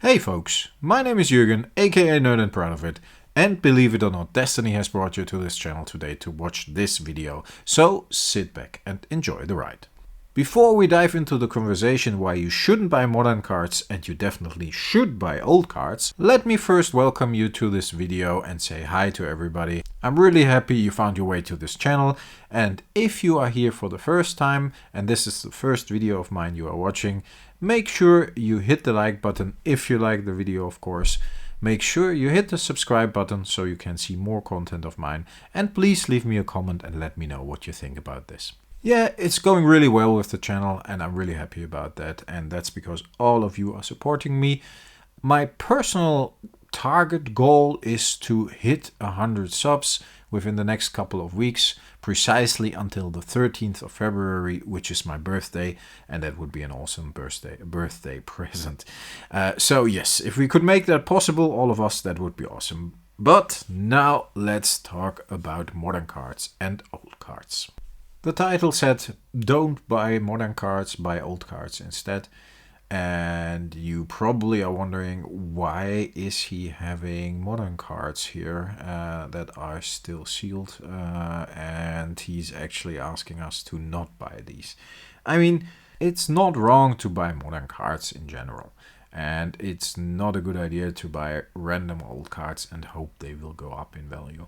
Hey folks, my name is Jürgen, aka Nerd and Proud of It, and believe it or not, Destiny has brought you to this channel today to watch this video, so sit back and enjoy the ride. Before we dive into the conversation why you shouldn't buy modern cards and you definitely should buy old cards, let me first welcome you to this video and say hi to everybody. I'm really happy you found your way to this channel, and if you are here for the first time and this is the first video of mine you are watching, make sure you hit the like button if you like the video, of course. Make sure you hit the subscribe button so you can see more content of mine, and please leave me a comment and let me know what you think about this. Yeah, it's going really well with the channel and I'm really happy about that, and that's because all of you are supporting me. My personal target goal is to hit 100 subs within the next couple of weeks, precisely until the 13th of February, which is my birthday, and that would be an awesome birthday present. So yes, if we could make that possible, all of us, that would be awesome. But now let's talk about modern cards and old cards. The title said, don't buy modern cards, buy old cards instead. And you probably are wondering, why is he having modern cards here that are still sealed? And he's actually asking us to not buy these. I mean, it's not wrong to buy modern cards in general. And it's not a good idea to buy random old cards and hope they will go up in value.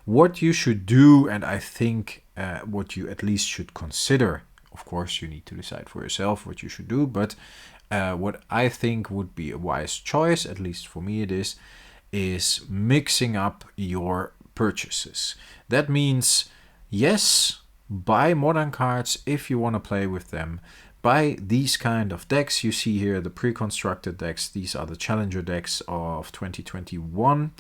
What you should do, and I think what you at least should consider, of course you need to decide for yourself what you should do, but what I think would be a wise choice, at least for me it is mixing up your purchases. That means, yes, buy modern cards if you want to play with them. Buy these kind of decks. You see here the pre-constructed decks. These are the challenger decks of 2021.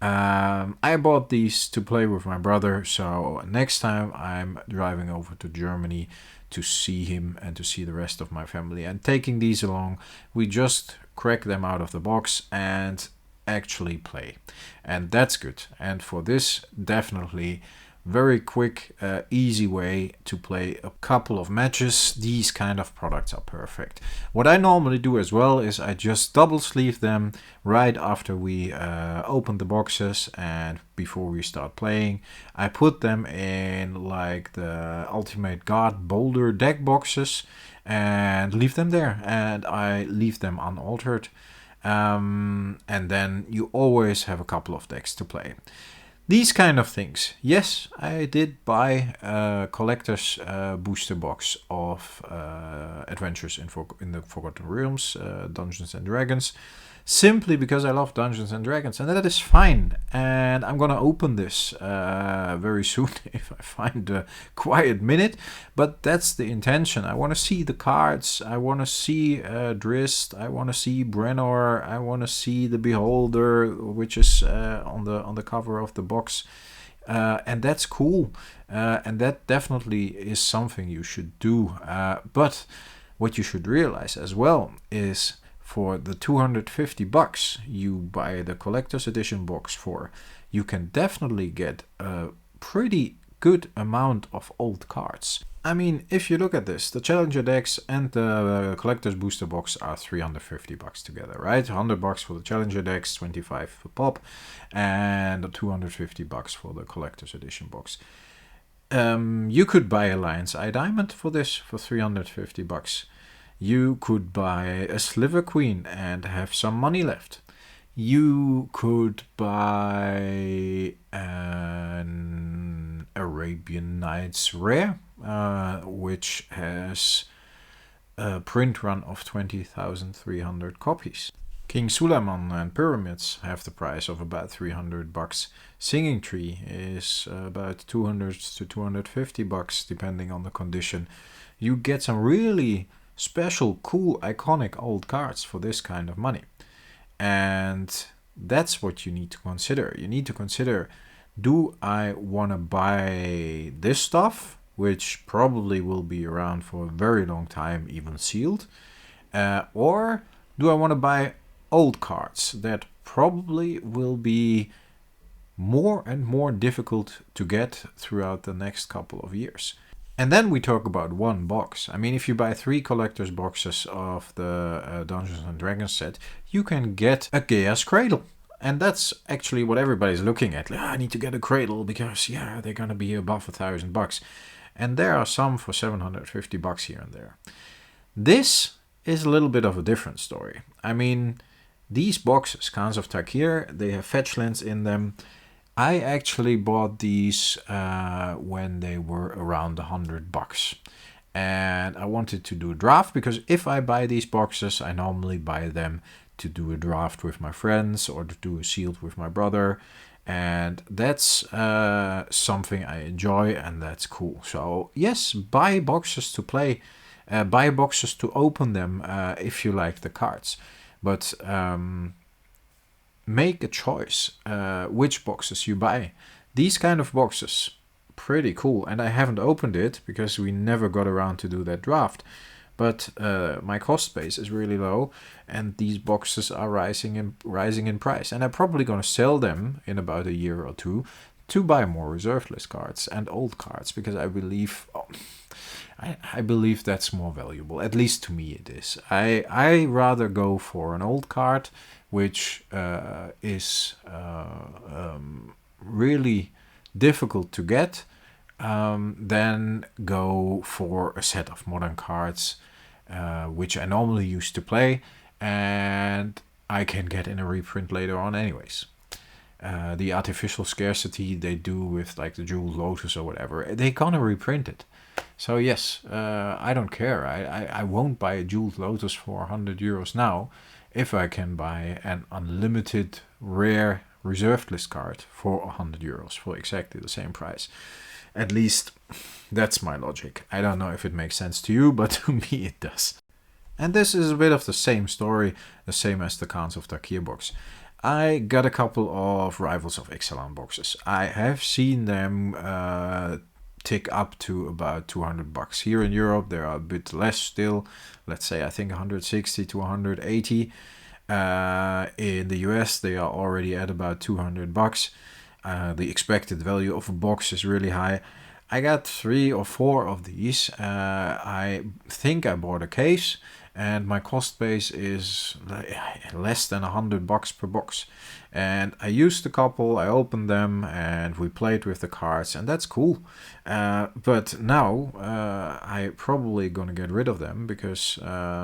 I bought these to play with my brother, so next time I'm driving over to Germany to see him and to see the rest of my family and taking these along, we just crack them out of the box and actually play, and that's good. And for this, definitely very quick, easy way to play a couple of matches. These kind of products are perfect. What I normally do as well is I just double sleeve them right after we open the boxes and before we start playing. I put them in like the Ultimate Guard Boulder deck boxes and leave them there, and I leave them unaltered. And then you always have a couple of decks to play. These kind of things. Yes, I did buy a collector's booster box of Adventures in the Forgotten Realms, Dungeons and Dragons, simply because I love Dungeons and Dragons, and that is fine. And I'm gonna open this very soon if I find a quiet minute, but that's the intention. I want to see the cards, I want to see Drizzt, I want to see Brennor, I want to see the Beholder, which is on the cover of the box, and that's cool, and that definitely is something you should do. But what you should realize as well is, for the 250 bucks you buy the collector's edition box for, you can definitely get a pretty good amount of old cards. I mean, if you look at this, the challenger decks and the collector's booster box are 350 bucks together, right? 100 bucks for the challenger decks, 25 for pop, and 250 bucks for the collector's edition box. You could buy Alliance Eye Diamond for this for 350 bucks. You could buy a Sliver Queen and have some money left. You could buy an Arabian Nights Rare, which has a print run of 20,300 copies. King Suleiman and Pyramids have the price of about 300 bucks. Singing Tree is about 200 to 250 bucks, depending on the condition. You get some really special, cool, iconic old cards for this kind of money. And that's what you need to consider. You need to consider, do I want to buy this stuff, which probably will be around for a very long time, even sealed, or do I want to buy old cards that probably will be more and more difficult to get throughout the next couple of years? And then we talk about one box. I mean, if you buy 3 collector's boxes of the Dungeons and Dragons set, you can get a Chaos Cradle. And that's actually what everybody's looking at. I need to get a cradle because, yeah, they're going to be above $1,000. And there are some for $750 here and there. This is a little bit of a different story. I mean, these boxes, Khans of Tarkir, they have fetch lands in them. I actually bought these when they were around $100. And I wanted to do a draft because if I buy these boxes, I normally buy them to do a draft with my friends or to do a sealed with my brother. And that's something I enjoy and that's cool. So yes, buy boxes to play. Buy boxes to open them if you like the cards. But make a choice which boxes you buy. These kind of boxes, pretty cool. And I haven't opened it because we never got around to do that draft. But my cost base is really low and these boxes are rising in price. And I'm probably going to sell them in about a year or two to buy more reserved list cards and old cards because I believe... I believe that's more valuable. At least to me it is. I rather go for an old card, which is really difficult to get, than go for a set of modern cards, which I normally used to play, and I can get in a reprint later on anyways. The artificial scarcity they do with like the Jeweled Lotus or whatever, they're gonna reprint it. So yes, I don't care. I won't buy a Jeweled Lotus for €100 now if I can buy an unlimited rare reserved list card for €100 for exactly the same price. At least that's my logic. I don't know if it makes sense to you, but to me it does. And this is a bit of the same story, the same as the Khans of Tarkir box. I got a couple of Rivals of Ixalan boxes. I have seen them tick up to about $200 here in Europe. They are a bit less still. Let's say I think 160 to 180. In the US they are already at about $200. The expected value of a box is really high. I got 3 or 4 of these. I think I bought a case and my cost base is less than $100 per box. And I used a couple, I opened them and we played with the cards and that's cool. But now I probably gonna get rid of them because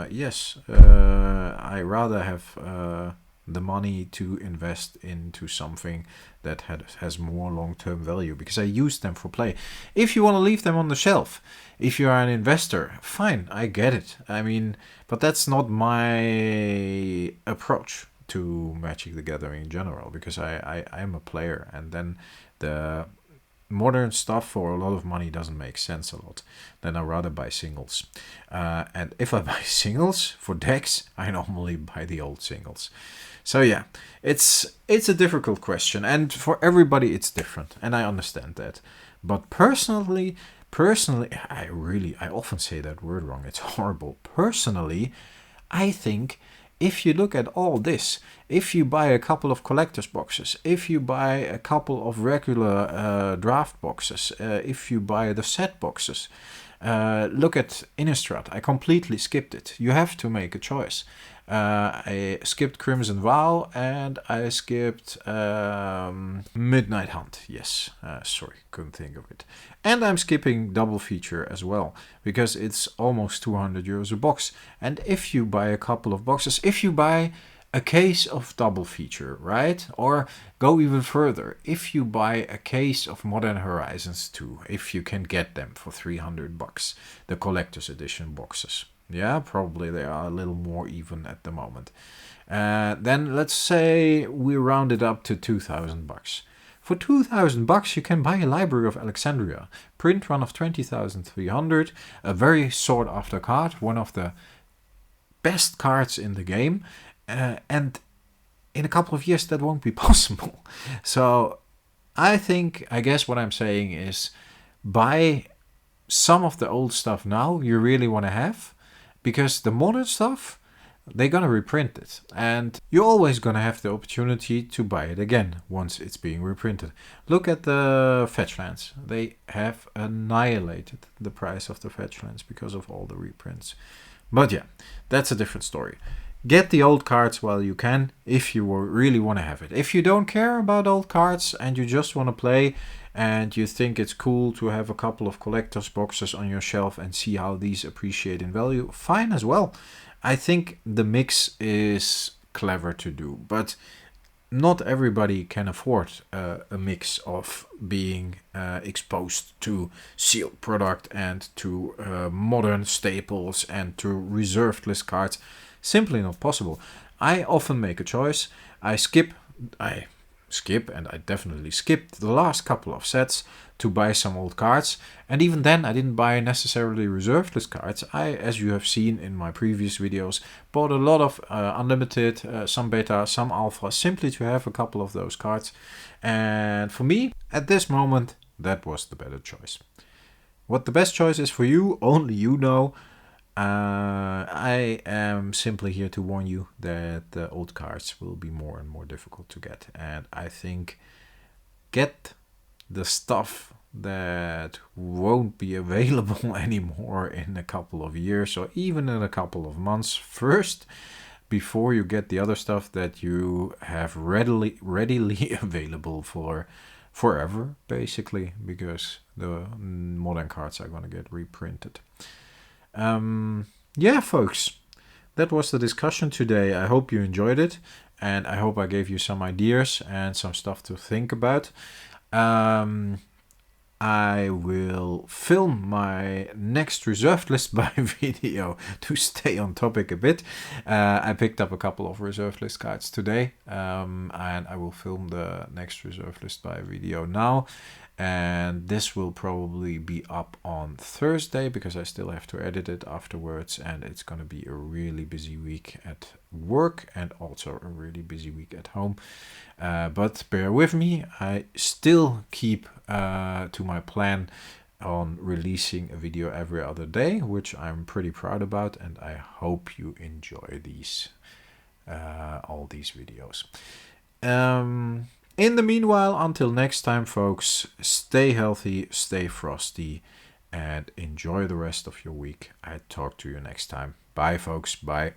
yes, I rather have the money to invest into something that has more long-term value because I use them for play. If you want to leave them on the shelf, if you are an investor, fine, I get it. I mean, but that's not my approach to Magic the Gathering in general because I'm a player and then the modern stuff for a lot of money doesn't make sense a lot. Then I rather buy singles. And if I buy singles for decks, I normally buy the old singles. So yeah, it's a difficult question and for everybody it's different and I understand that. But personally, I often say that word wrong. It's horrible. Personally, I think if you look at all this, if you buy a couple of collector's boxes, if you buy a couple of regular draft boxes, if you buy the set boxes, look at Innistrad. I completely skipped it. You have to make a choice. I skipped Crimson Vow and I skipped Midnight Hunt. Yes, sorry, couldn't think of it. And I'm skipping Double Feature as well because it's almost €200 a box. And if you buy a couple of boxes, if you buy a case of Double Feature, right? Or go even further, if you buy a case of Modern Horizons 2, if you can get them for $300, the collector's edition boxes. Yeah, probably they are a little more even at the moment. Then let's say we round it up to $2,000. For $2,000 you can buy a Library of Alexandria, print run of 20,300, a very sought after card, one of the best cards in the game, and in a couple of years that won't be possible. So I guess what I'm saying is buy some of the old stuff now you really want to have. Because the modern stuff, they're gonna reprint it, and you're always gonna have the opportunity to buy it again once it's being reprinted. Look at the fetch lands. They have annihilated the price of the fetch lands because of all the reprints. But yeah, that's a different story. Get the old cards while you can, if you really want to have it. If you don't care about old cards and you just want to play and you think it's cool to have a couple of collector's boxes on your shelf and see how these appreciate in value, fine as well. I think the mix is clever to do, but not everybody can afford a mix of being exposed to sealed product and to modern staples and to reserved list cards. Simply not possible. I often make a choice. I skip, and I definitely skipped the last couple of sets to buy some old cards. And even then, I didn't buy necessarily reserved list cards. I, as you have seen in my previous videos, bought a lot of unlimited, some beta, some alpha, simply to have a couple of those cards. And for me, at this moment, that was the better choice. What the best choice is for you, only you know. I am simply here to warn you that the old cards will be more and more difficult to get. And I think get the stuff that won't be available anymore in a couple of years or even in a couple of months first, before you get the other stuff that you have readily available for forever, basically, because the modern cards are going to get reprinted. Yeah, folks, that was the discussion today. I hope you enjoyed it, and I hope I gave you some ideas and some stuff to think about. I will film my next reserved list buy video to stay on topic a bit. I picked up a couple of reserved list cards today, and I will film the next reserved list buy video now. And this will probably be up on Thursday because I still have to edit it afterwards, and it's going to be a really busy week at work and also a really busy week at home. But bear with me, I still keep to my plan on releasing a video every other day, which I'm pretty proud about, and I hope you enjoy these all these videos. In the meanwhile, until next time, folks, stay healthy, stay frosty, and enjoy the rest of your week. I talk to you next time. Bye, folks. Bye.